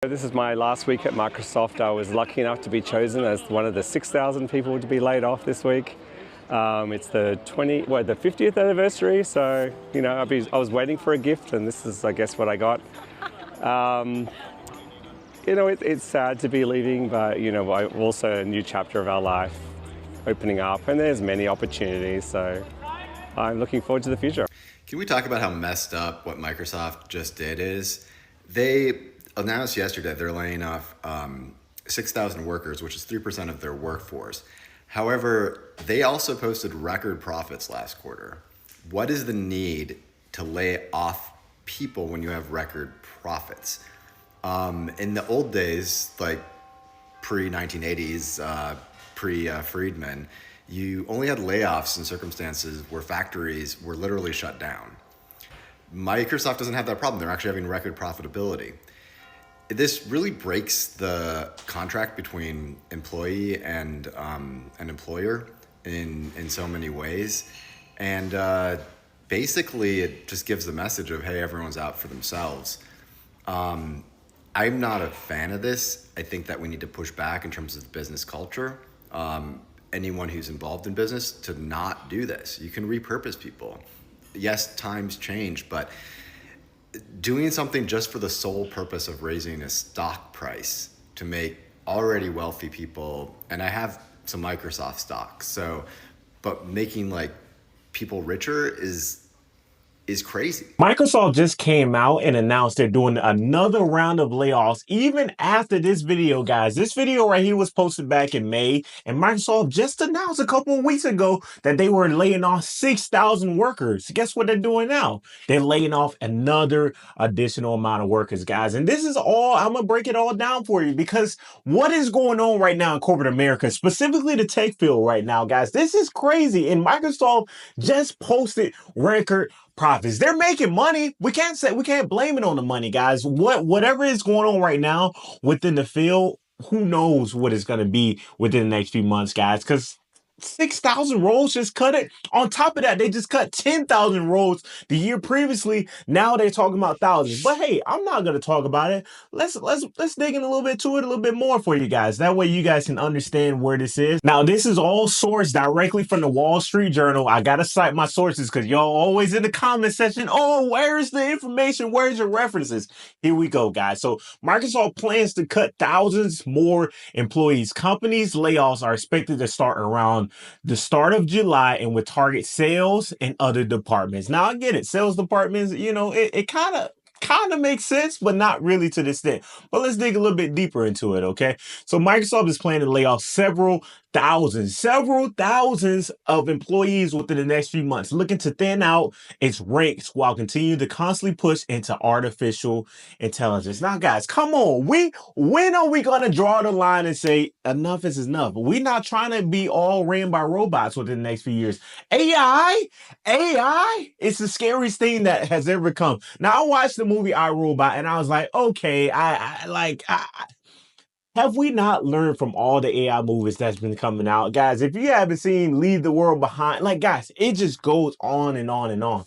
This is my last week at Microsoft. I was lucky enough to be chosen as one of the 6,000 people to be laid off this week. It's the 50th anniversary, so I was waiting for a gift, and this is, I guess, what I got. It's sad to be leaving, but also a new chapter of our life opening up, and there's many opportunities. So I'm looking forward to the future. Can we talk about how messed up what Microsoft just did is? They announced yesterday they're laying off 6,000 workers, which is 3% of their workforce. However, they also posted record profits last quarter. What is the need to lay off people when you have record profits? In the old days, like pre-1980s, pre-Friedman, you only had layoffs in circumstances where factories were literally shut down. Microsoft doesn't have that problem. They're actually having record profitability. This really breaks the contract between employee and an employer in so many ways. And basically, it just gives the message of, hey, everyone's out for themselves. I'm not a fan of this. I think that we need to push back in terms of the business culture. Anyone who's involved in business to not do this. You can repurpose people. Yes, times change, but doing something just for the sole purpose of raising a stock price to make already wealthy people, and I have some Microsoft stocks, but making like people richer is crazy. Microsoft just came out and announced they're doing another round of layoffs even after this video, guys. This video right here was posted back in May, and Microsoft just announced a couple of weeks ago that they were laying off 6,000 workers. Guess what they're doing now? They're laying off another additional amount of workers, guys. And this is all, I'm going to break it all down for you, because what is going on right now in corporate America, specifically the tech field right now, guys, this is crazy. And Microsoft just posted record profits. They're making money. We can't blame it on the money, guys. Whatever is going on right now within the field, who knows what it's going to be within the next few months, guys, because 6,000 roles just cut it. On top of that, they just cut 10,000 roles the year previously. Now they're talking about thousands. But hey, I'm not going to talk about it. Let's dig in a little bit to it, a little bit more for you guys. That way you guys can understand where this is. Now, this is all sourced directly from the Wall Street Journal. I got to cite my sources because y'all always in the comment section, oh, where's the information? Where's your references? Here we go, guys. So Microsoft plans to cut thousands more employees. Companies' layoffs are expected to start around the start of July and would target sales and other departments. Now I get it. Sales departments, it kind of makes sense, but not really to this extent. But let's dig a little bit deeper into it, okay? So Microsoft is planning to lay off several thousands of employees within the next few months, looking to thin out its ranks while continuing to constantly push into artificial intelligence. Now, guys, come on. When are we going to draw the line and say enough is enough? We're not trying to be all ran by robots within the next few years. AI, it's the scariest thing that has ever come. Now, I watched the movie I, Robot, and I was like, okay, have we not learned from all the AI movies that's been coming out? Guys, if you haven't seen Leave the World Behind, guys, it just goes on and on and on.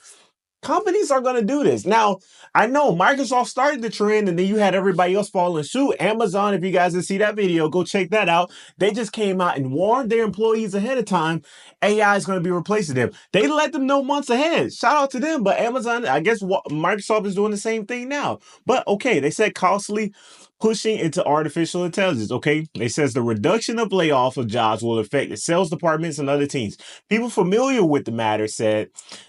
Companies are going to do this. Now, I know Microsoft started the trend, and then you had everybody else following suit. Amazon, if you guys didn't see that video, go check that out. They just came out and warned their employees ahead of time AI is going to be replacing them. They let them know months ahead. Shout out to them. But Amazon, I guess Microsoft is doing the same thing now. But okay, they said costly pushing into artificial intelligence, okay? It says the reduction of layoff of jobs will affect the sales departments and other teams. People familiar with the matter said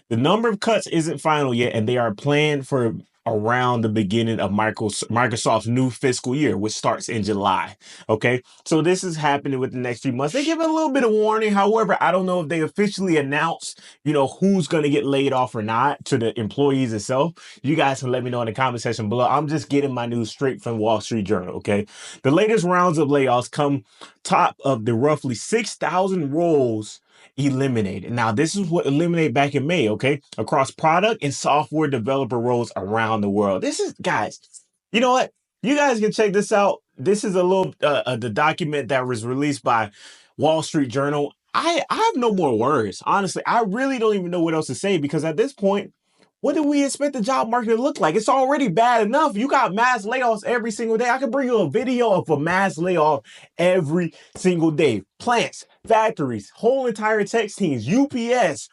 the number of cuts isn't final yet, and they are planned for around the beginning of Microsoft's new fiscal year, which starts in July. Okay, so this is happening within the next few months. They give a little bit of warning. However, I don't know if they officially announced, who's going to get laid off or not to the employees itself. You guys can let me know in the comment section below. I'm just getting my news straight from Wall Street Journal. Okay, the latest rounds of layoffs come top of the roughly 6,000 roles eliminated. Now, this is what eliminated back in May, okay? Across product and software developer roles around the world. This is, guys, you know what? You guys can check this out. This is a little, the document that was released by Wall Street Journal. I have no more words. Honestly, I really don't even know what else to say, because at this point, What do we expect the job market to look like? It's already bad enough. You got mass layoffs every single day. I can bring you a video of a mass layoff every single day. Plants, factories, whole entire tech teams, UPS,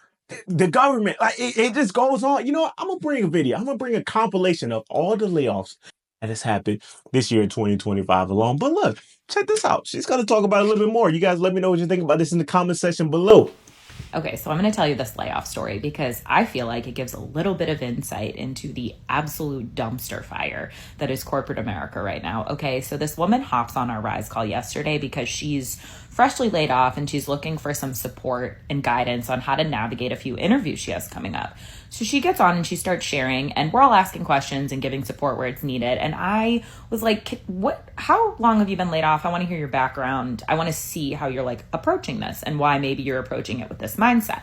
the government. Like it just goes on. You know what? I'm gonna bring a video. I'm gonna bring a compilation of all the layoffs that has happened this year in 2025 alone. But look, check this out. She's gonna talk about it a little bit more. You guys let me know what you think about this in the comment section below. Okay, so I'm going to tell you this layoff story because I feel like it gives a little bit of insight into the absolute dumpster fire that is corporate America right now. Okay, so this woman hops on our Rise call yesterday because she's freshly laid off and she's looking for some support and guidance on how to navigate a few interviews she has coming up. So she gets on and she starts sharing, and we're all asking questions and giving support where it's needed. And I was like, how long have you been laid off? I want to hear your background. I want to see how you're like approaching this and why maybe you're approaching it with this mindset.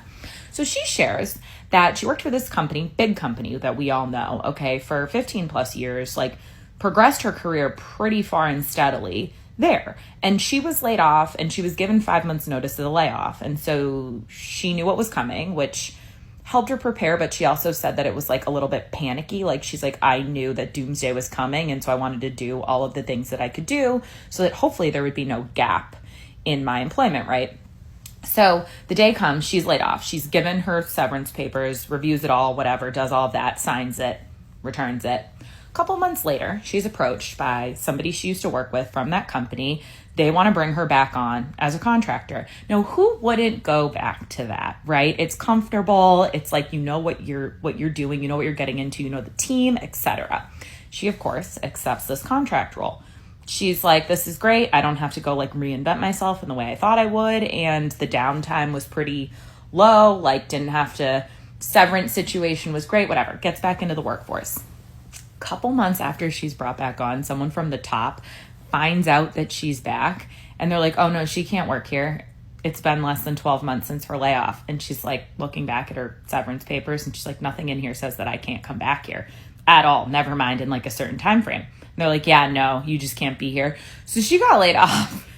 So she shares that she worked for this company, big company that we all know, okay, for 15 plus years, like progressed her career pretty far and steadily there. And she was laid off and she was given 5 months notice of the layoff. And so she knew what was coming, which helped her prepare, but she also said that it was like a little bit panicky. Like she's like, I knew that doomsday was coming. And so I wanted to do all of the things that I could do so that hopefully there would be no gap in my employment, right? So the day comes, she's laid off. She's given her severance papers, reviews it all, whatever, does all of that, signs it, returns it. A couple months later, she's approached by somebody she used to work with from that company. They want to bring her back on as a contractor. Now, who wouldn't go back to that, right? It's comfortable. It's like, you know what you're doing, you know what you're getting into, you know the team, etc. She, of course, accepts this contract role. She's like, this is great. I don't have to go like reinvent myself in the way I thought I would. And the downtime was pretty low, like didn't have to, severance situation was great, whatever. Gets back into the workforce. Couple months after she's brought back on, someone from the top finds out that she's back and they're like, oh no, she can't work here. It's been less than 12 months since her layoff. And she's like looking back at her severance papers and she's like, nothing in here says that I can't come back here at all. Never mind in like a certain time frame. And they're like, yeah, no, you just can't be here. So she got laid off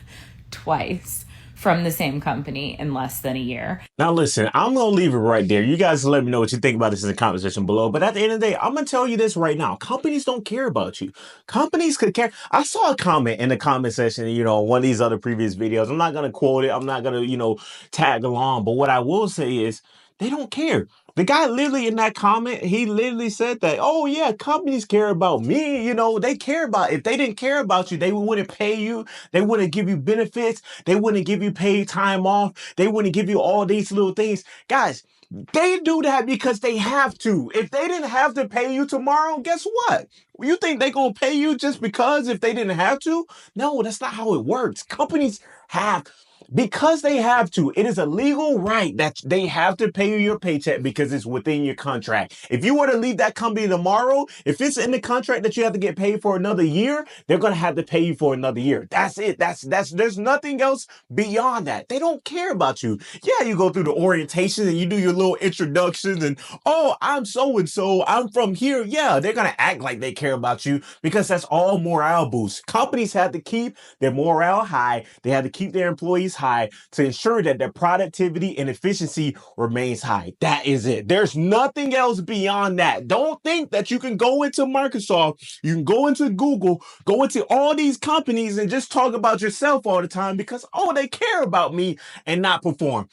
twice from the same company in less than a year. Now listen, I'm gonna leave it right there. You guys let me know what you think about this in the comment section below. But at the end of the day, I'm gonna tell you this right now. Companies don't care about you. Companies could care. I saw a comment in the comment section, one of these other previous videos. I'm not gonna quote it. I'm not gonna, tag along. But what I will say is they don't care. The guy literally in that comment, he literally said that, oh yeah, companies care about me. They care about, if they didn't care about you, they wouldn't pay you. They wouldn't give you benefits. They wouldn't give you paid time off. They wouldn't give you all these little things. Guys, they do that because they have to. If they didn't have to pay you tomorrow, guess what? You think they're going to pay you just because if they didn't have to? No, that's not how it works. Companies have, because they have to, it is a legal right that they have to pay you your paycheck because it's within your contract. If you were to leave that company tomorrow, if it's in the contract that you have to get paid for another year, they're going to have to pay you for another year. That's it. There's nothing else beyond that. They don't care about you. Yeah, you go through the orientation and you do your little introductions and, oh, I'm so-and-so, I'm from here. Yeah, they're going to act like they care about you because that's all morale boost. Companies have to keep their morale high. They have to keep their employees high to ensure that their productivity and efficiency remains high. That is it. There's nothing else beyond that. Don't think that you can go into Microsoft, you can go into Google, go into all these companies and just talk about yourself all the time because, oh, they care about me and not perform.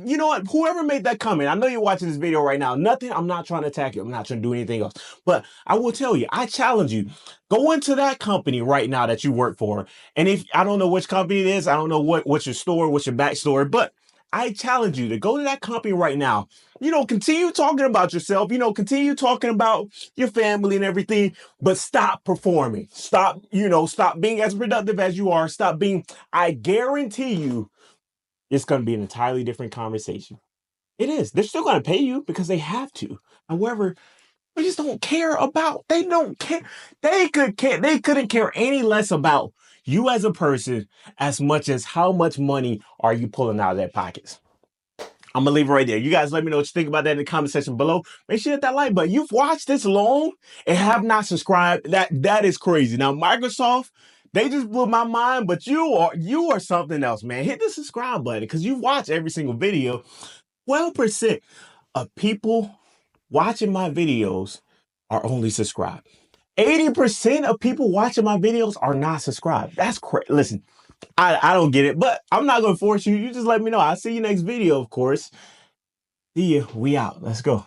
You know what? Whoever made that comment, I know you're watching this video right now. I'm not trying to attack you. I'm not trying to do anything else. But I will tell you, I challenge you, go into that company right now that you work for. And if I don't know which company it is, I don't know what's your story, what's your backstory, but I challenge you to go to that company right now. Continue talking about yourself, continue talking about your family and everything, but stop performing. Stop being as productive as you are. Stop being, I guarantee you, it's going to be an entirely different conversation. It is. They're still going to pay you because they have to. However, they just don't care about, they don't care. They couldn't care any less about you as a person as much as how much money are you pulling out of their pockets. I'm going to leave it right there. You guys let me know what you think about that in the comment section below. Make sure you hit that like button. You've watched this long and have not subscribed. That is crazy. Now, Microsoft, they just blew my mind, but you are something else, man. Hit the subscribe button because you watch every single video. 12% of people watching my videos are only subscribed. 80% of people watching my videos are not subscribed. That's crazy. Listen, I don't get it, but I'm not going to force you. You just let me know. I'll see you next video, of course. See ya. We out. Let's go.